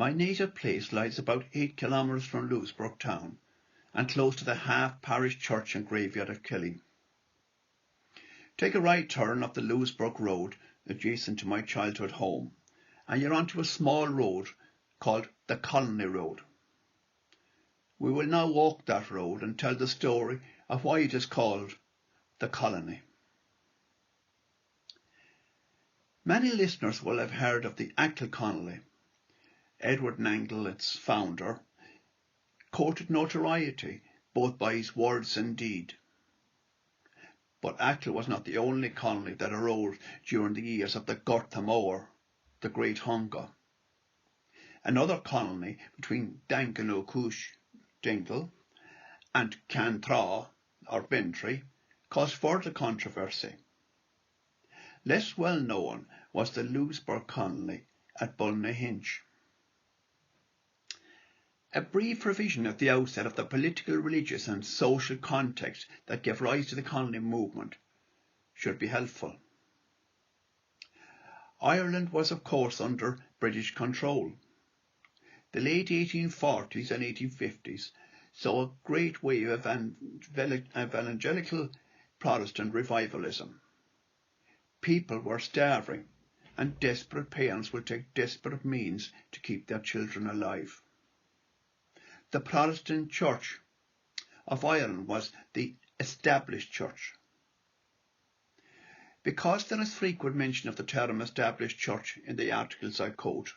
My native place lies about 8 kilometres from Louisburgh town and close to the half-parish church and graveyard of Kelly. Take a right turn up the Louisburgh road adjacent to my childhood home and you're onto a small road called the Colony Road. We will now walk that road and tell the story of why it is called the Colony. Many listeners will have heard of the Achill Colony. Edward Nangle, its founder, courted notoriety both by his words and deed. But Achill was not the only colony that arose during the years of the Gorta Mór, the Great Hunger. Another colony between Danganocouche, Dingle, and Cantra, or Bentry, caused further controversy. Less well known was the Louisburgh Colony at Bunlehinch. A brief revision at the outset of the political, religious and social context that gave rise to the colony movement should be helpful. Ireland was of course under British control. The late 1840s and 1850s saw a great wave of evangelical Protestant revivalism. People were starving and desperate parents would take desperate means to keep their children alive. The Protestant Church of Ireland was the established church. Because there is frequent mention of the term established church in the articles I quote,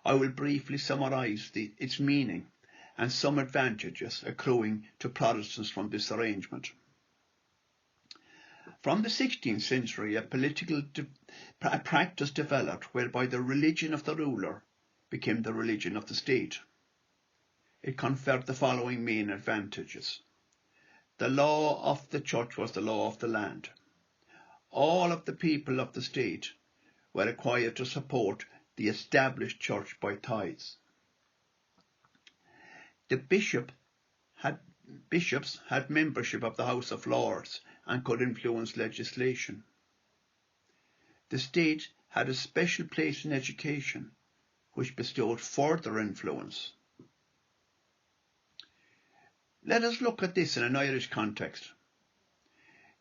I will briefly summarise its meaning and some advantages accruing to Protestants from this arrangement. From the 16th century, a practice developed whereby the religion of the ruler became the religion of the state. It conferred the following main advantages. The law of the church was the law of the land. All of the people of the state were required to support the established church by tithes. The bishops had membership of the House of Lords and could influence legislation. The state had a special place in education, which bestowed further influence. Let us look at this in an Irish context.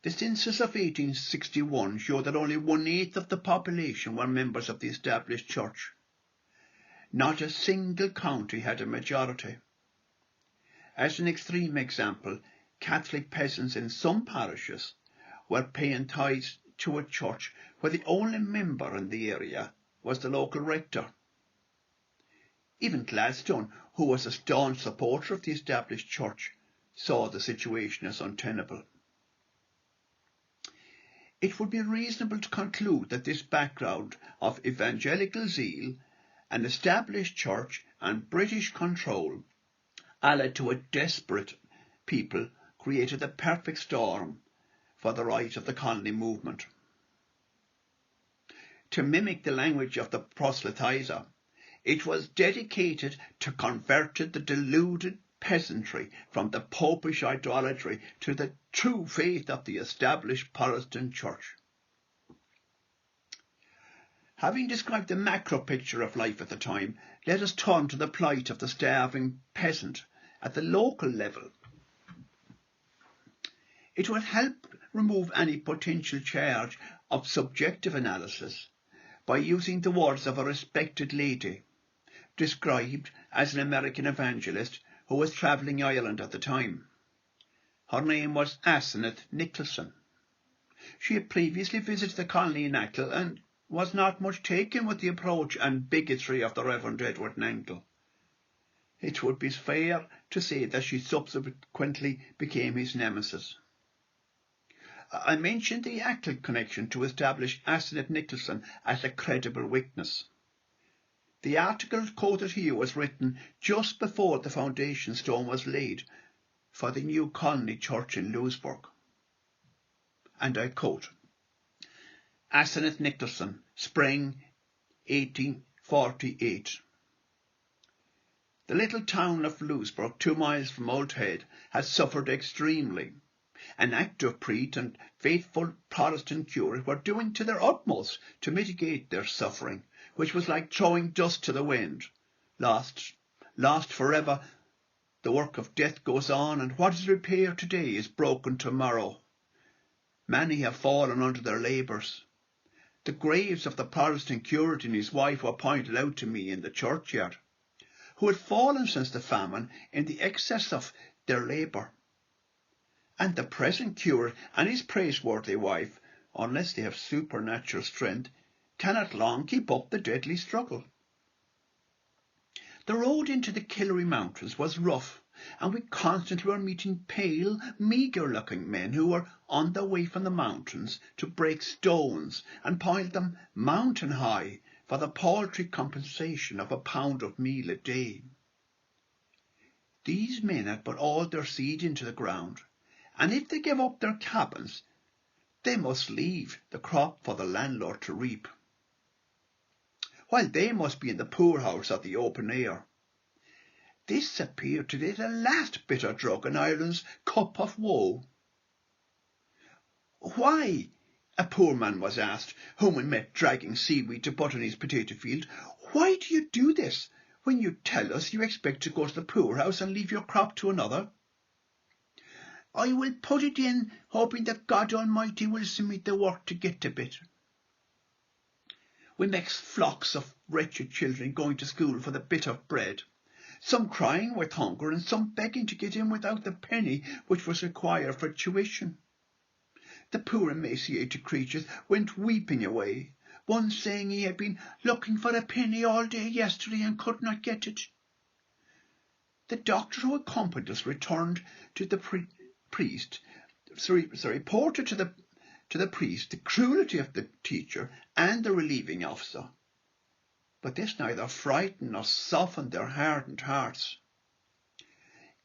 The census of 1861 showed that only 1/8 of the population were members of the established church. Not a single county had a majority. As an extreme example, Catholic peasants in some parishes were paying tithes to a church where the only member in the area was the local rector. Even Gladstone, who was a staunch supporter of the established church, saw the situation as untenable. It would be reasonable to conclude that this background of evangelical zeal, an established church and British control, allied to a desperate people, created the perfect storm for the rise of the colony movement. To mimic the language of the proselytizer, it was dedicated to converting the deluded peasantry from the popish idolatry to the true faith of the established Protestant church. Having described the macro picture of life at the time, let us turn to the plight of the starving peasant at the local level. It will help remove any potential charge of subjective analysis by using the words of a respected lady, described as an American evangelist who was travelling Ireland at the time. Her name was Asenath Nicholson. She had previously visited the colony in Achill and was not much taken with the approach and bigotry of the Reverend Edward Nangle. It would be fair to say that she subsequently became his nemesis. I mentioned the Achill connection to establish Asenath Nicholson as a credible witness. The article quoted here was written just before the foundation stone was laid for the new colony church in Louisburgh. And I quote, Asenath Nicholson, spring 1848. The little town of Louisburgh, 2 miles from Old Head, has suffered extremely. An active priest and faithful Protestant curate were doing to their utmost to mitigate their suffering, which was like throwing dust to the wind. Lost, lost forever. The work of death goes on, and what is repaired today is broken tomorrow. Many have fallen under their labours. The graves of the Protestant curate and his wife were pointed out to me in the churchyard, who had fallen since the famine in the excess of their labour. And the present curate and his praiseworthy wife, unless they have supernatural strength, cannot long keep up the deadly struggle. The road into the Killary Mountains was rough, and we constantly were meeting pale, meagre-looking men who were on their way from the mountains to break stones and pile them mountain high for the paltry compensation of £1 of meal a day. These men had put all their seed into the ground, and if they give up their cabins, they must leave the crop for the landlord to reap, while they must be in the poorhouse at the open air. This appeared to be the last bitter drug in Ireland's cup of woe. Why, a poor man was asked, whom we met dragging seaweed to put in his potato field, why do you do this when you tell us you expect to go to the poorhouse and leave your crop to another? I will put it in, hoping that God Almighty will send me the work to get a bit. We met flocks of wretched children going to school for the bit of bread, some crying with hunger and some begging to get in without the penny which was required for tuition. The poor emaciated creatures went weeping away, one saying he had been looking for a penny all day yesterday and could not get it. The doctor who accompanied us returned to the reported to the priest the cruelty of the teacher and the relieving officer, but this neither frightened nor softened their hardened hearts.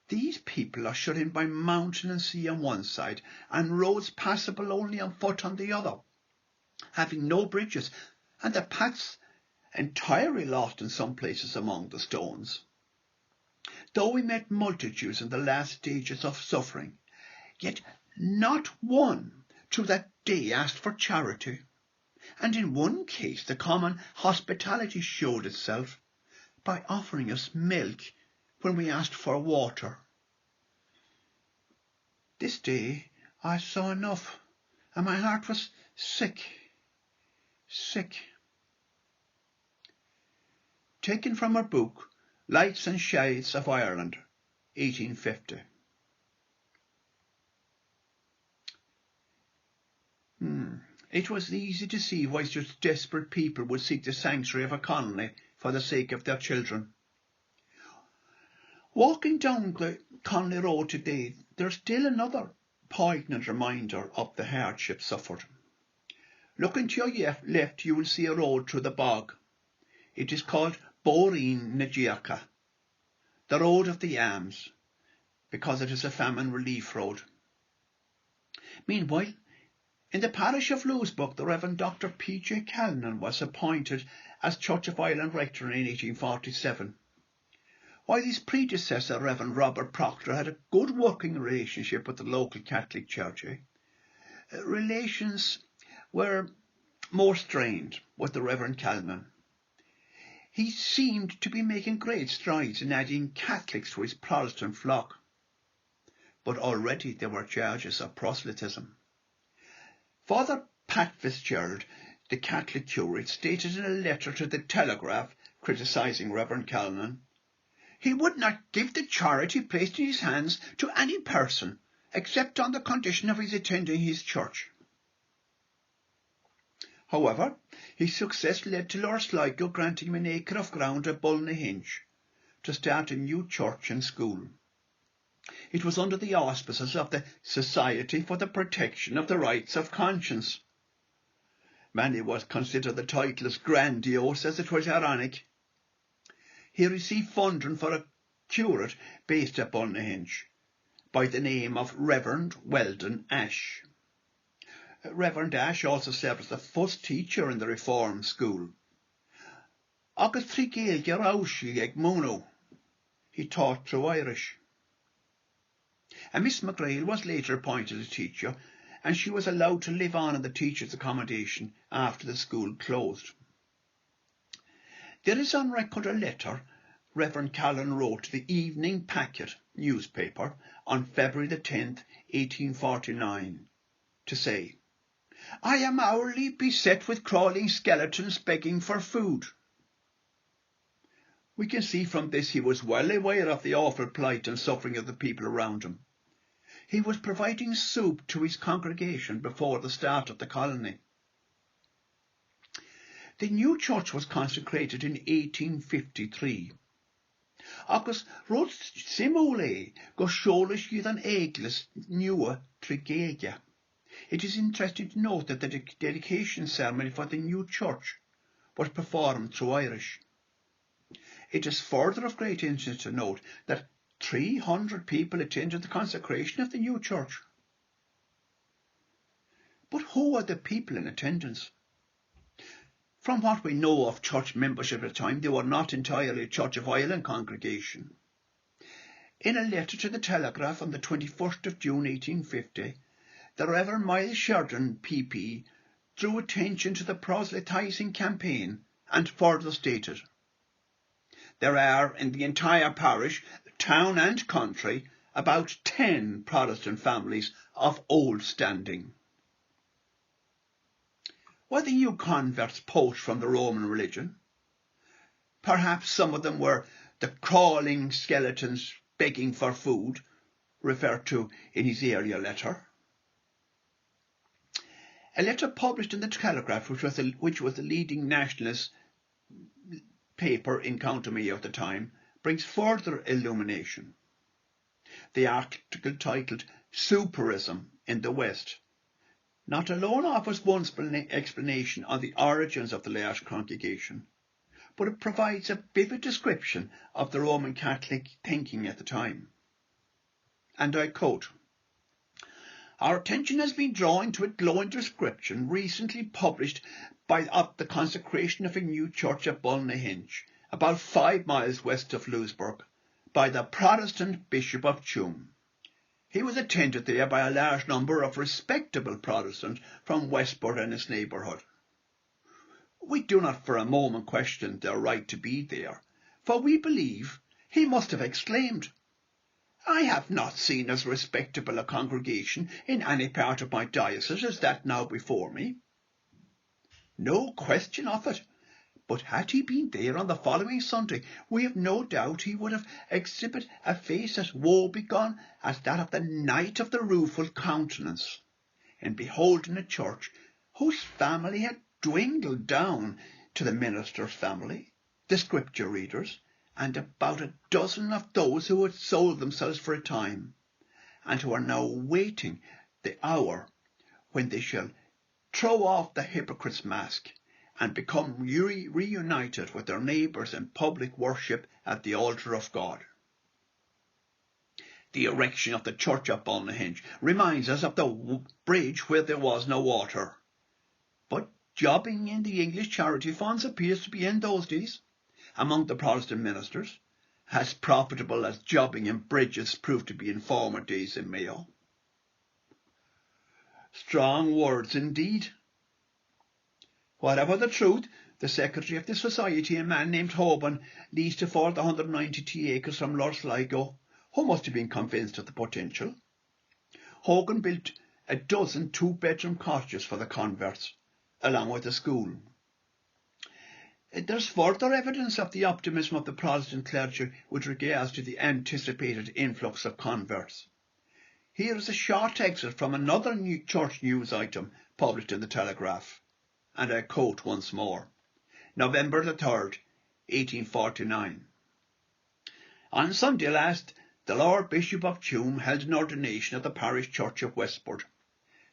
These people are shut in by mountain and sea on one side, and roads passable only on foot on the other, having no bridges, and the paths entirely lost in some places among the stones. Though we met multitudes in the last stages of suffering, yet not one through that day asked for charity, and in one case the common hospitality showed itself by offering us milk when we asked for water. This day I saw enough, and my heart was sick. Taken from her book, Lights and Shades of Ireland, 1850. It was easy to see why such desperate people would seek the sanctuary of a colony for the sake of their children. Walking down the Colony Road today, there's still another poignant reminder of the hardship suffered. Looking to your left, you will see a road through the bog. It is called Boreen na Díocha, the Road of the Arms, because it is a famine relief road. Meanwhile, in the parish of Louisburgh, the Reverend Dr. P.J. Callan was appointed as Church of Ireland rector in 1847. While his predecessor, Reverend Robert Proctor, had a good working relationship with the local Catholic Church, relations were more strained with the Reverend Callan. He seemed to be making great strides in adding Catholics to his Protestant flock, but already there were charges of proselytism. Father Pat Fitzgerald, the Catholic curate, stated in a letter to the Telegraph criticising Reverend Callan, he would not give the charity placed in his hands to any person except on the condition of his attending his church. However, his success led to Lord Sligo granting him an acre of ground at Bunlehinch to start a new church and school. It was under the auspices of the Society for the Protection of the Rights of Conscience. Many would consider the title as grandiose as it was ironic. He received funding for a curate based at Bunlehinch by the name of Reverend Weldon Ashe. Reverend Ashe also served as the first teacher in the Reform School. Agus trí Gaeilge Raushi ag Mono, he taught through Irish. And Miss McGrail was later appointed a teacher, and she was allowed to live on in the teacher's accommodation after the school closed. There is on record a letter Reverend Callan wrote to the Evening Packet newspaper on February the 10th, 1849, to say, "I am hourly beset with crawling skeletons begging for food." We can see from this he was well aware of the awful plight and suffering of the people around him. He was providing soup to his congregation before the start of the colony. The new church was consecrated in 1853. Agus rud simúlé go seolas iad an Eaglas nua trigéige. It is interesting to note that the dedication ceremony for the new church was performed through Irish. It is further of great interest to note that 300 people attended the consecration of the new church. But who were the people in attendance? From what we know of church membership at the time, they were not entirely a Church of Ireland congregation. In a letter to the Telegraph on the 21st of June 1850, the Reverend Miles Sheridan, PP, drew attention to the proselytising campaign and further stated, "There are in the entire parish, town and country, about 10 Protestant families of old standing." Were the new converts poached from the Roman religion? Perhaps some of them were the crawling skeletons begging for food, referred to in his earlier letter. A letter published in the Telegraph, which was the leading nationalist paper in County Mayo at the time, brings further illumination. The article titled "Superism in the West" not alone offers one explanation on the origins of the large congregation, but it provides a vivid description of the Roman Catholic thinking at the time. And I quote, "Our attention has been drawn to a glowing description recently published of the consecration of a new church at Bunlehinch, about 5 miles west of Louisburgh, by the Protestant Bishop of Tuam. He was attended there by a large number of respectable Protestants from Westport and its neighbourhood. We do not for a moment question their right to be there, for we believe he must have exclaimed, 'I have not seen as respectable a congregation in any part of my diocese as that now before me.' No question of it. But had he been there on the following Sunday, we have no doubt he would have exhibited a face as woebegone as that of the Knight of the Rueful Countenance, in beholding a church whose family had dwindled down to the minister's family, the scripture readers, and about a dozen of those who had sold themselves for a time, and who are now waiting the hour when they shall throw off the hypocrite's mask and become reunited with their neighbours in public worship at the altar of God." The erection of the church at Bunlehinch reminds us of the bridge where there was no water. But jobbing in the English charity funds appears to be in those days, among the Protestant ministers, as profitable as jobbing in bridges proved to be in former days in Mayo. Strong words indeed. Whatever the truth, the secretary of the society, a man named Hoban, leased to 490 acres from Lord Sligo, who must have been convinced of the potential. Hogan built a dozen 2-bedroom cottages for the converts, along with a school. There's further evidence of the optimism of the Protestant clergy with regards to the anticipated influx of converts. Here is a short excerpt from another church news item published in the Telegraph, and I quote once more. November the 3rd, 1849. "On Sunday last, the Lord Bishop of Tuam held an ordination at the parish church of Westport.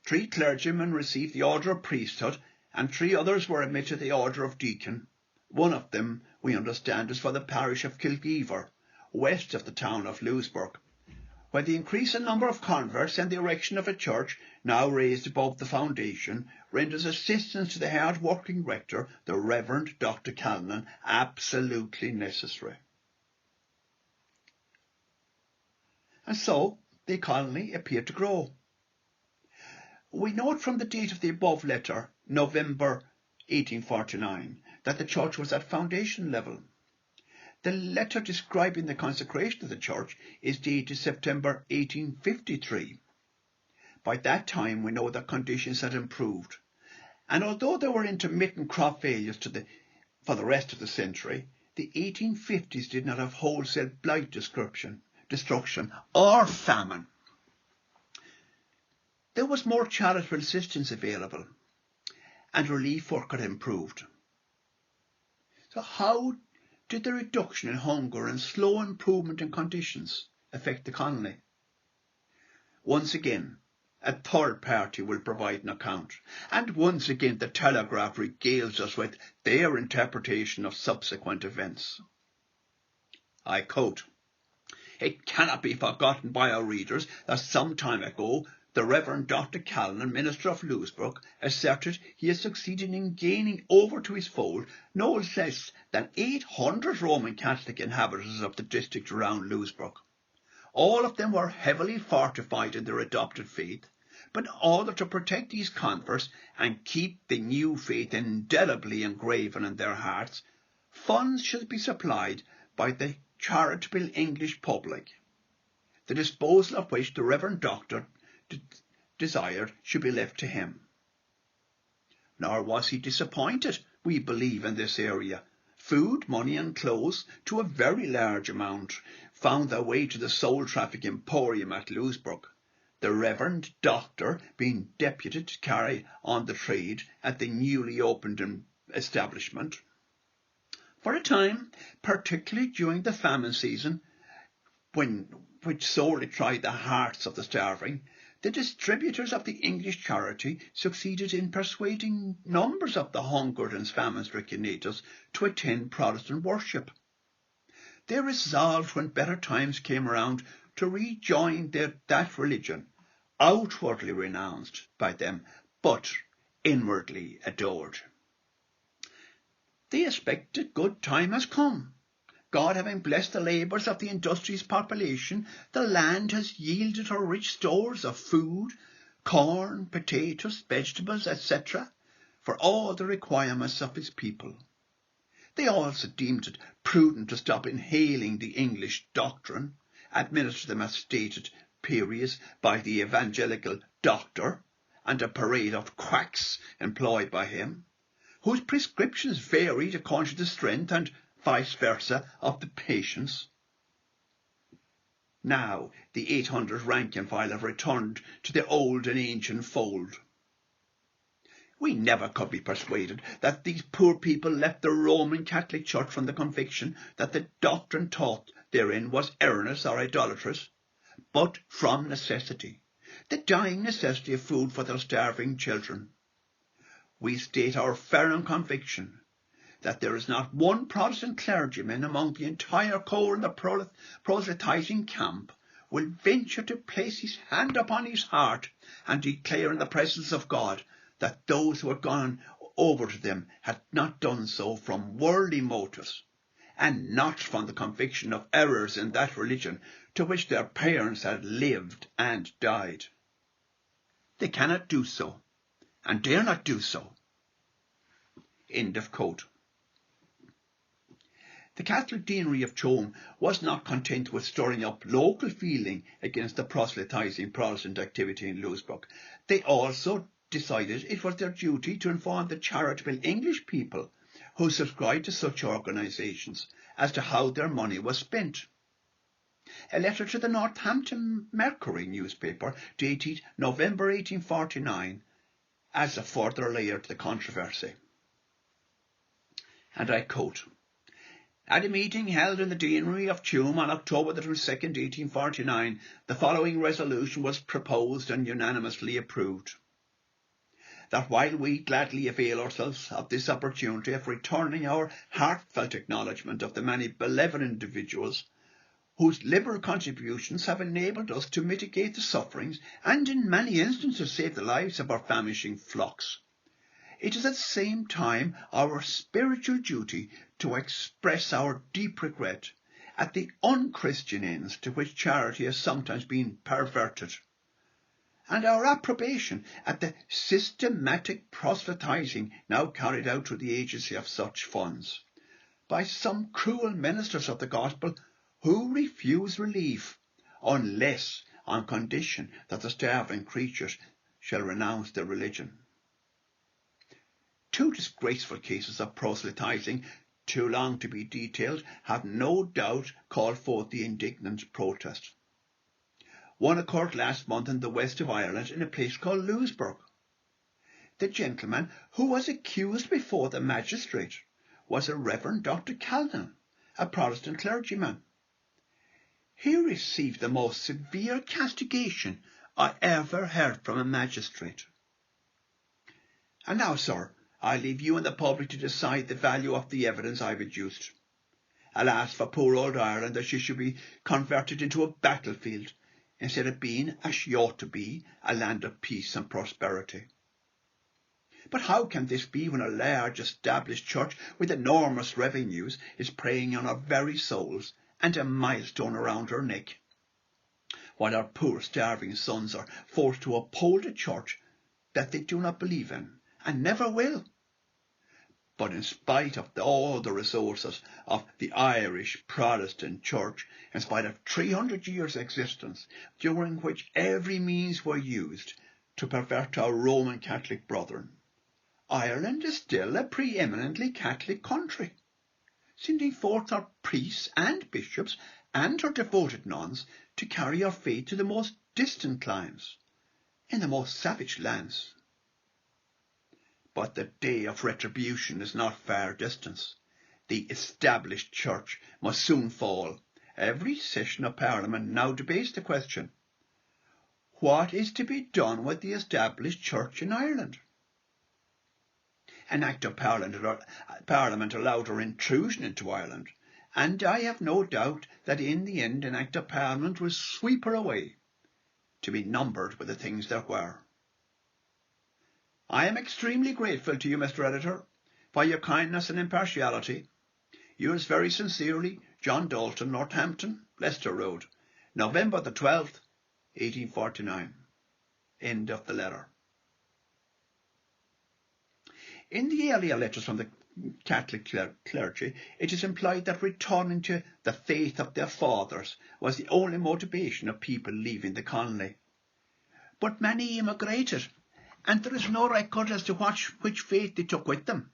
3 clergymen received the order of priesthood, and 3 others were admitted the order of deacon. One of them, we understand, is for the parish of Kilgever, west of the town of Louisburgh, where the increase in number of converts and the erection of a church, now raised above the foundation, renders assistance to the hard-working rector, the Reverend Dr. Callan, absolutely necessary." And so the colony appeared to grow. We note from the date of the above letter, November 1849, that the church was at foundation level. The letter describing the consecration of the church is dated September 1853. By that time we know that conditions had improved, and although there were intermittent crop failures for the rest of the century, the 1850s did not have wholesale blight destruction or famine. There was more charitable assistance available, and relief work had improved. So how did the reduction in hunger and slow improvement in conditions affect the colony? Once again, a third party will provide an account, and once again the Telegraph regales us with their interpretation of subsequent events. I quote, "It cannot be forgotten by our readers that some time ago the Reverend Dr. Callan, minister of Louisburgh, asserted he had succeeded in gaining over to his fold no less than 800 Roman Catholic inhabitants of the district around Louisburgh. All of them were heavily fortified in their adopted faith, but in order to protect these converts and keep the new faith indelibly engraven in their hearts, funds should be supplied by the charitable English public, the disposal of which the Reverend Doctor desired should be left to him." Nor was he disappointed, we believe, in this area. Food, money and clothes, to a very large amount, found their way to the soul traffic emporium at Louisburgh, the Reverend Doctor being deputed to carry on the trade at the newly opened establishment. For a time, particularly during the famine season, which sorely tried the hearts of the starving, the distributors of the English charity succeeded in persuading numbers of the hungered and famine-stricken natives to attend Protestant worship. They resolved, when better times came around, to rejoin that religion, outwardly renounced by them, but inwardly adored. The expected good time has come. God having blessed the labours of the industrious population, the land has yielded her rich stores of food, corn, potatoes, vegetables, etc., for all the requirements of his people. They also deemed it prudent to stop inhaling the English doctrine, administer them at stated periods by the evangelical doctor, and a parade of quacks employed by him, whose prescriptions varied according to the strength and vice versa of the patients. Now the 800 rank and file have returned to the old and ancient fold. We never could be persuaded that these poor people left the Roman Catholic Church from the conviction that the doctrine taught therein was erroneous or idolatrous, but from necessity, the dying necessity of food for their starving children. We state our firm conviction that there is not one Protestant clergyman among the entire corps in the proselytizing camp will venture to place his hand upon his heart and declare in the presence of God that those who had gone over to them had not done so from worldly motives, and not from the conviction of errors in that religion to which their parents had lived and died. They cannot do so, and dare not do so. End of quote. The Catholic deanery of Tuam was not content with stirring up local feeling against the proselytizing Protestant activity in Louisburgh. They also decided it was their duty to inform the charitable English people who subscribed to such organisations as to how their money was spent. A letter to the Northampton Mercury newspaper, dated November 1849, adds a further layer to the controversy. And I quote, "At a meeting held in the deanery of Tuam on October the 22nd, 1849, the following resolution was proposed and unanimously approved. That while we gladly avail ourselves of this opportunity of returning our heartfelt acknowledgement of the many benevolent individuals whose liberal contributions have enabled us to mitigate the sufferings and in many instances save the lives of our famishing flocks, it is at the same time our spiritual duty to express our deep regret at the unchristian ends to which charity has sometimes been perverted, and our approbation at the systematic proselytizing now carried out through the agency of such funds. by some cruel ministers of the gospel who refuse relief, unless on condition that the starving creatures shall renounce their religion. 2 disgraceful cases of proselytizing, too long to be detailed, have no doubt called forth the indignant protest. One occurred last month in the west of Ireland in a place called Louisburgh. The gentleman who was accused before the magistrate was a Reverend Dr. Callan, a Protestant clergyman. He received the most severe castigation I ever heard from a magistrate. And now, sir, I leave you and the public to decide the value of the evidence I've adduced. Alas for poor old Ireland, that she should be converted into a battlefield, instead of being, as she ought to be, a land of peace and prosperity. But how can this be when a large established church with enormous revenues is preying on our very souls and a milestone around her neck, while our poor starving sons are forced to uphold a church that they do not believe in and never will? But in spite of all the resources of the Irish Protestant Church, in spite of 300 years' existence, during which every means were used to pervert our Roman Catholic brethren, Ireland is still a preeminently Catholic country, sending forth her priests and bishops and her devoted nuns to carry her faith to the most distant climes, in the most savage lands. But the day of retribution is not far distant. The established church must soon fall. Every session of Parliament now debates the question: what is to be done with the established church in Ireland? An Act of Parliament allowed her intrusion into Ireland, and I have no doubt that in the end an Act of Parliament will sweep her away, to be numbered with the things that were. I am extremely grateful to you, Mr. Editor, for your kindness and impartiality. Yours very sincerely, John Dalton, Northampton, Leicester Road, November the 12th, 1849. End of the letter. In the earlier letters from the Catholic clergy, it is implied that returning to the faith of their fathers was the only motivation of people leaving the colony. But many emigrated, and there is no record as to which faith they took with them.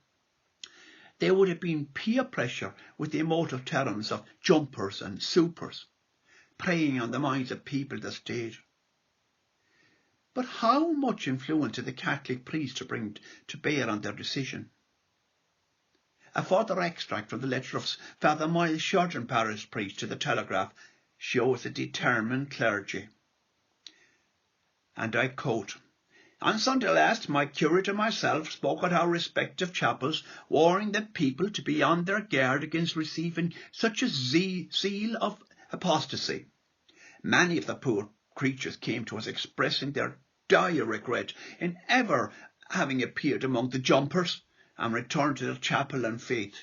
There would have been peer pressure with the emotive terms of jumpers and supers, preying on the minds of people that stayed. But how much influence did the Catholic priests bring to bear on their decision? A further extract from the letter of Father Miles Shorten, parish priest, to the Telegraph shows a determined clergy. And I quote, "On Sunday last, my curate and myself spoke at our respective chapels, warning the people to be on their guard against receiving such a zeal of apostasy. Many of the poor creatures came to us expressing their dire regret in ever having appeared among the jumpers, and returned to their chapel and faith,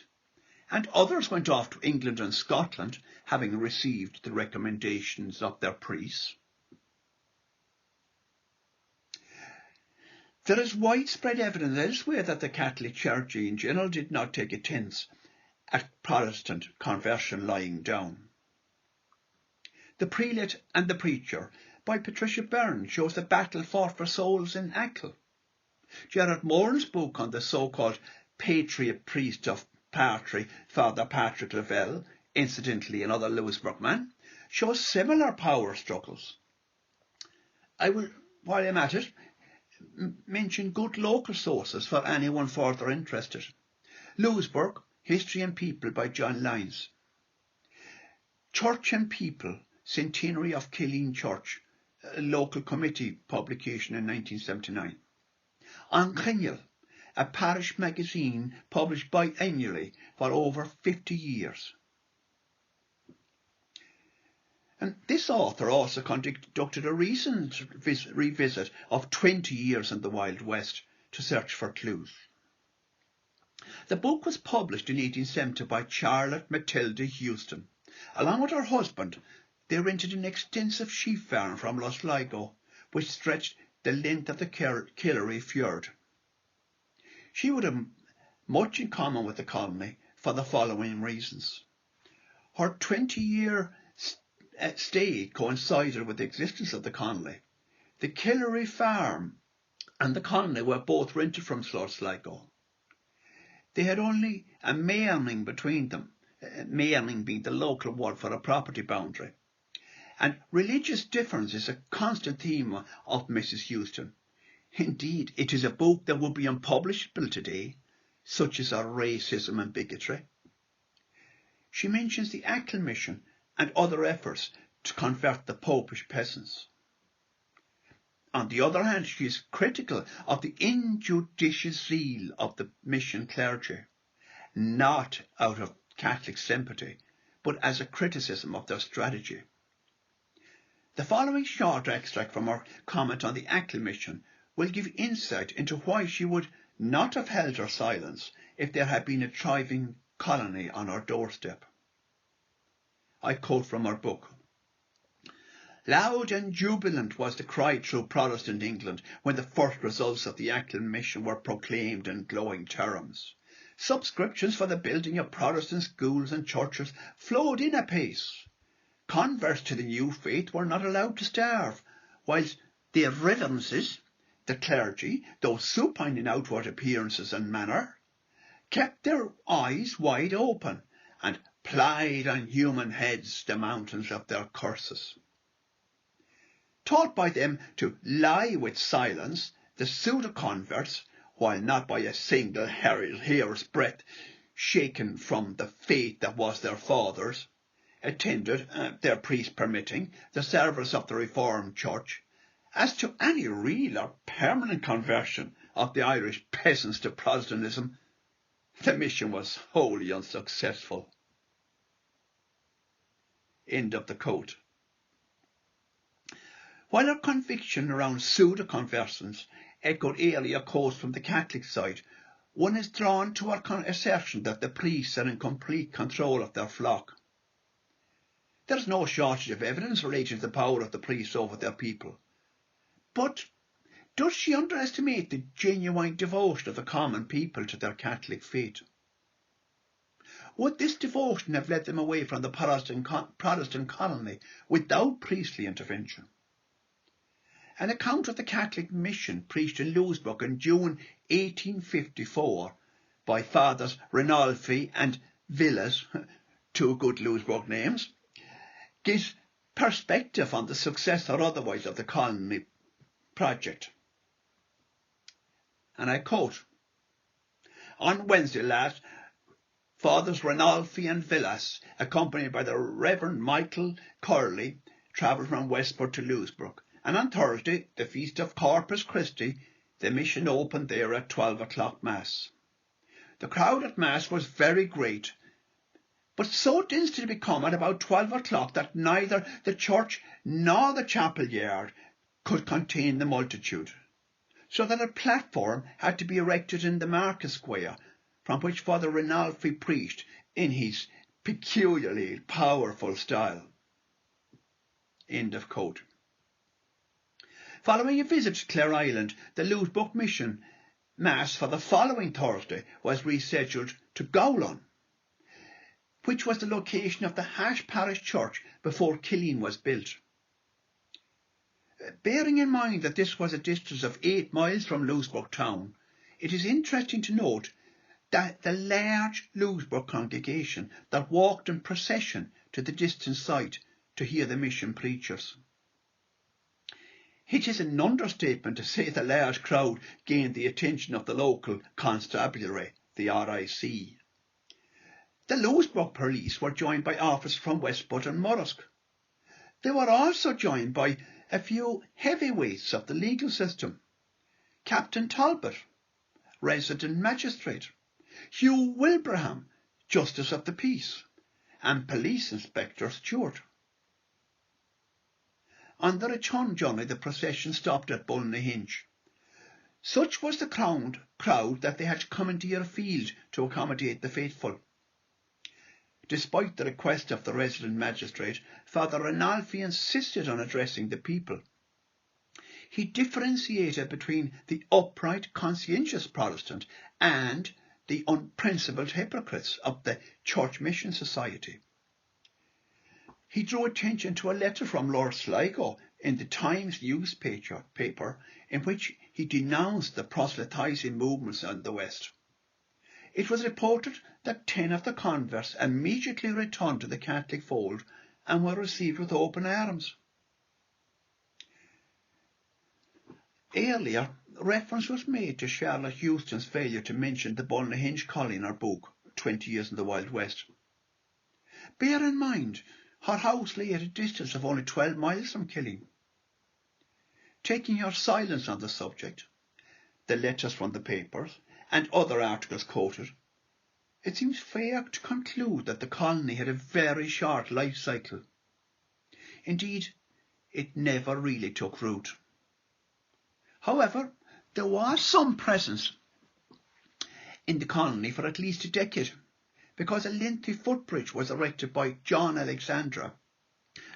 and others went off to England and Scotland, having received the recommendations of their priests." There is widespread evidence elsewhere that the Catholic Church in general did not take offence at Protestant conversion lying down. The Prelate and the Preacher by Patricia Byrne shows the battle fought for souls in Achill. Gerard Moran's book on the so-called patriot priest of Partry, Father Patrick Lavelle, incidentally another Louisburgh man, shows similar power struggles. I will, while I'm at it, mention good local sources for anyone further interested. Louisburgh, History and People by John Lyons. Church and People, Centenary of Killeen Church, a local committee publication in 1979. Anchinnell, a parish magazine published biannually for over 50 years. And this author also conducted a recent revisit of 20 years in the Wild West to search for clues. The book was published in 1870 by Charlotte Matilda Houston. Along with her husband, they rented an extensive sheep farm from Los Sligo, which stretched the length of the Killary Fjord. She would have much in common with the colony, for the following reasons. Her 20-year stay coincided with the existence of the colony. The Killery farm and the colony were both rented from Sligo. They had only a mearning between them, mearning being the local word for a property boundary. And religious difference is a constant theme of Mrs. Houston. Indeed, it is a book that would be unpublishable today, such as our racism and bigotry. She mentions the Achill mission and other efforts to convert the popish peasants. On the other hand, she is critical of the injudicious zeal of the mission clergy, not out of Catholic sympathy, but as a criticism of their strategy. The following short extract from her comment on the Achill mission will give insight into why she would not have held her silence if there had been a thriving colony on her doorstep. I quote from her book. Loud and jubilant was the cry through Protestant England when the first results of the Achill mission were proclaimed in glowing terms. Subscriptions for the building of Protestant schools and churches flowed in apace. Converts to the new faith were not allowed to starve, whilst the reverences, the clergy, though supine in outward appearances and manner, kept their eyes wide open and plied on human heads the mountains of their curses. Taught by them to lie with silence, the pseudo-converts, while not by a single hair's breadth shaken from the faith that was their fathers, attended, their priest permitting, the service of the Reformed Church. As to any real or permanent conversion of the Irish peasants to Protestantism, the mission was wholly unsuccessful. End of the quote. While her conviction around pseudo-conversions echoed earlier quotes from the Catholic side, one is drawn to her assertion that the priests are in complete control of their flock. There is no shortage of evidence relating to the power of the priests over their people. But does she underestimate the genuine devotion of the common people to their Catholic faith? Would this devotion have led them away from the Protestant colony without priestly intervention? An account of the Catholic mission preached in Louisburgh in June 1854 by Fathers Rinalfi and Villas, two good Louisburgh names, gives perspective on the success or otherwise of the colony project. And I quote, "On Wednesday last, Fathers Rinalfi and Villas, accompanied by the Reverend Michael Curley, travelled from Westport to Louisburgh, and on Thursday, the feast of Corpus Christi, the mission opened there at 12 o'clock Mass. The crowd at Mass was very great, but so dense did it become at about 12 o'clock that neither the church nor the chapel yard could contain the multitude, so that a platform had to be erected in the market square, from which Father Rinalfi preached in his peculiarly powerful style." End of quote. Following a visit to Clare Island, the Louisburgh mission Mass for the following Thursday was rescheduled to Gowlan, which was the location of the Hash Parish Church before Killeen was built. Bearing in mind that this was a distance of 8 miles from Louisburgh town, it is interesting to note that the large Louisburgh congregation that walked in procession to the distant site to hear the mission preachers. It is an understatement to say the large crowd gained the attention of the local constabulary, the RIC. The Louisburgh police were joined by officers from Westport and Murrisk. They were also joined by a few heavyweights of the legal system: Captain Talbot, resident magistrate; Hugh Wilbraham, Justice of the Peace; and Police Inspector Stewart. On the return journey, the procession stopped at Bunlehinch. Such was the crowd that they had to commandeer a field to accommodate the faithful. Despite the request of the resident magistrate, Father Rinalfi insisted on addressing the people. He differentiated between the upright, conscientious Protestant and the unprincipled hypocrites of the Church Mission Society. He drew attention to a letter from Lord Sligo in the Times newspaper in which he denounced the proselytising movements in the West. It was reported that 10 of the converts immediately returned to the Catholic fold and were received with open arms. Earlier, reference was made to Charlotte Houston's failure to mention the Bunlehinch Colony in her book, 20 Years in the Wild West. Bear in mind, her house lay at a distance of only 12 miles from Killeen. Taking her silence on the subject, the letters from the papers, and other articles quoted, it seems fair to conclude that the colony had a very short life cycle. Indeed, it never really took root. However, there was some presence in the colony for at least a decade, because a lengthy footbridge was erected by John Alexander,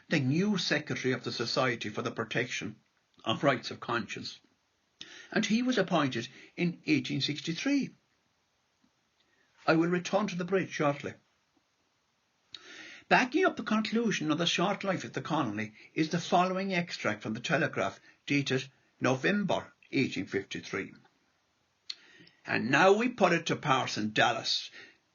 the new secretary of the Society for the Protection of Rights of Conscience, and he was appointed in 1863. I will return to the bridge shortly. Backing up the conclusion of the short life of the colony is the following extract from the Telegraph, dated November 1853. And now we put it to Parson Dallas,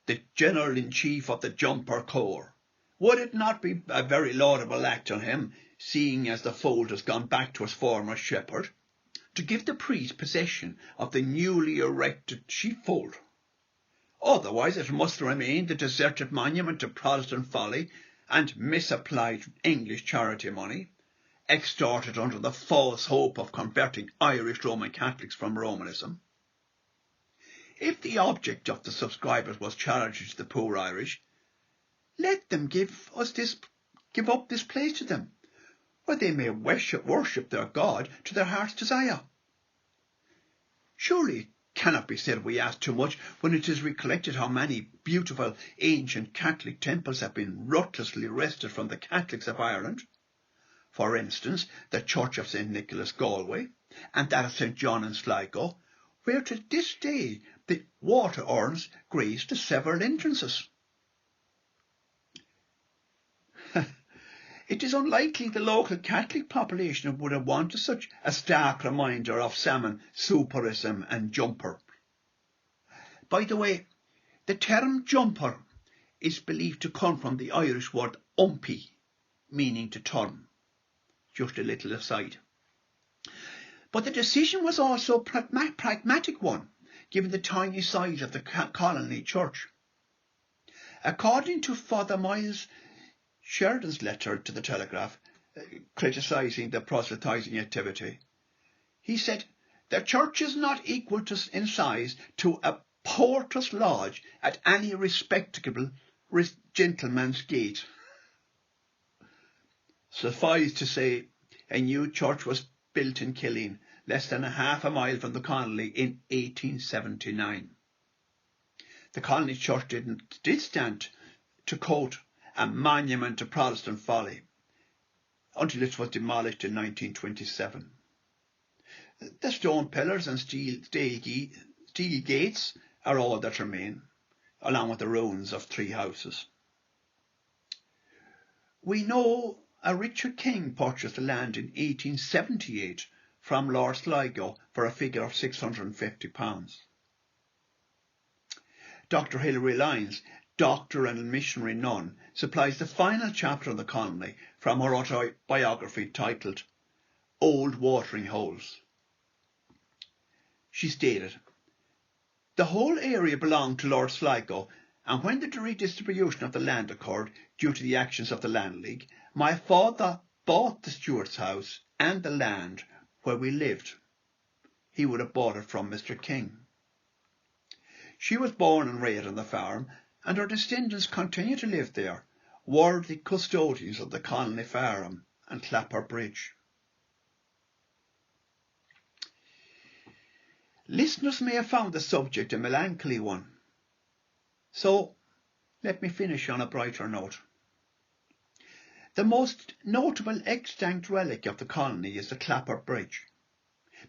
the General-in-Chief of the Jumper Corps. Would it not be a very laudable act on him, seeing as the fold has gone back to its former shepherd, to give the priest possession of the newly erected sheepfold? Otherwise it must remain the deserted monument to Protestant folly and misapplied English charity money, extorted under the false hope of converting Irish Roman Catholics from Romanism. If the object of the subscribers was charity to the poor Irish, let them give up this place to them, where they may worship their God to their heart's desire. Surely it cannot be said we ask too much when it is recollected how many beautiful ancient Catholic temples have been ruthlessly wrested from the Catholics of Ireland. For instance, the Church of St. Nicholas, Galway, and that of St. John in Sligo, where to this day the water urns grace the several entrances. It is unlikely the local Catholic population would have wanted such a stark reminder of salmon, superism and jumper. By the way, the term jumper is believed to come from the Irish word umpy, meaning to turn. Just a little aside. But the decision was also a pragmatic one, given the tiny size of the colony church. According to Father Miles Sheridan's letter to the Telegraph, criticising the proselytising activity, he said, "The church is not equal in size to a porter's lodge at any respectable gentleman's gate." Suffice to say, a new church was built in Killeen, less than half a mile from the colony, in 1879. The colony church did stand, to quote, a monument to Protestant folly, until it was demolished in 1927. The stone pillars and steel gates are all that remain, along with the ruins of 3 houses. We know a Richard King purchased the land in 1878 from Lord Sligo for a figure of £650. Dr. Hilary Lyons, doctor and missionary nun, supplies the final chapter on the colony from her autobiography titled Old Watering Holes. She stated, "The whole area belonged to Lord Sligo, and when the redistribution of the land occurred due to the actions of the Land League, my father bought the steward's house and the land where we lived. He would have bought it from Mr. King." She was born and reared on the farm, and her descendants continue to live there, worthy custodians of the colony farm and Clapper Bridge. Listeners may have found the subject a melancholy one, so let me finish on a brighter note. The most notable extant relic of the colony is the Clapper Bridge.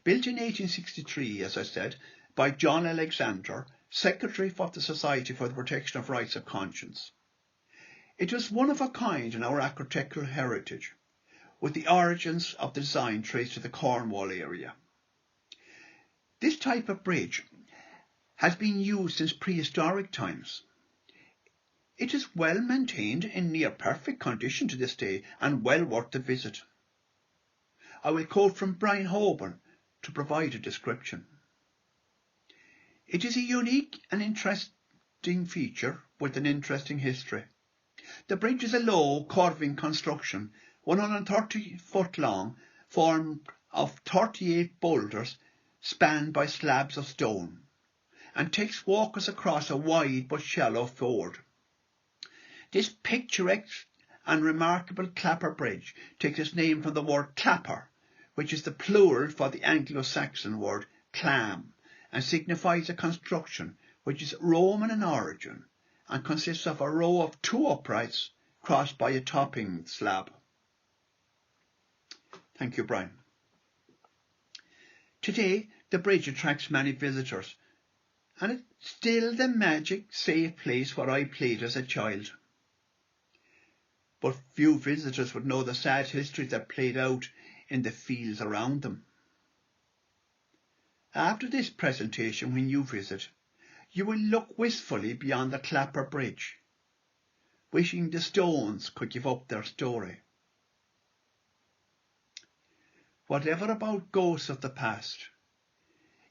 Built in 1863, as I said, by John Alexander, Secretary for the Society for the Protection of Rights of Conscience. It was one of a kind in our architectural heritage, with the origins of the design traced to the Cornwall area. This type of bridge has been used since prehistoric times. It is well maintained in near perfect condition to this day and well worth the visit. I will quote from Brian Holborn to provide a description. It is a unique and interesting feature with an interesting history. The bridge is a low, curving construction, 130 foot long, formed of 38 boulders spanned by slabs of stone, and takes walkers across a wide but shallow ford. This picturesque and remarkable clapper bridge takes its name from the word clapper, which is the plural for the Anglo-Saxon word clam, and signifies a construction which is Roman in origin and consists of a row of two uprights crossed by a topping slab. Thank you, Brian. Today, the bridge attracts many visitors, and it's still the magic, safe place where I played as a child. But few visitors would know the sad history that played out in the fields around them. After this presentation, when you visit, you will look wistfully beyond the Clapper Bridge, wishing the stones could give up their story. Whatever about ghosts of the past,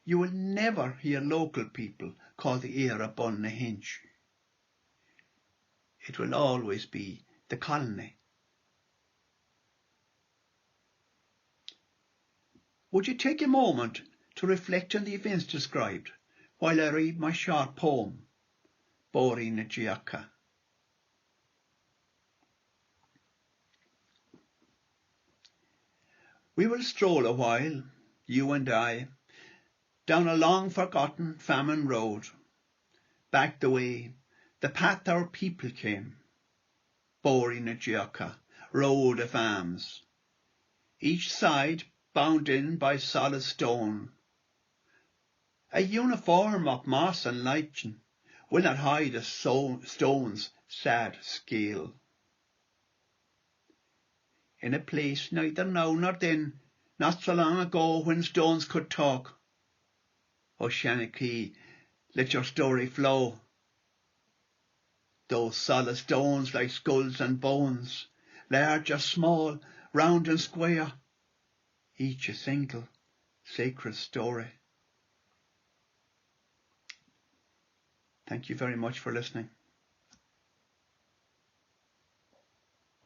you will never hear local people call the area Bunlehinch. It will always be the colony. Would you take a moment to reflect on the events described while I read my short poem, Bunlehinch? We will stroll a while, you and I, down a long forgotten famine road, back the way, the path our people came, Bunlehinch, road of arms, each side bound in by solid stone. A uniform of moss and lichen will not hide a stone's sad scale. In a place neither now nor then, not so long ago when stones could talk. O Shanachie, let your story flow. Those solid stones like skulls and bones, large or small, round and square, each a single sacred story. Thank you very much for listening.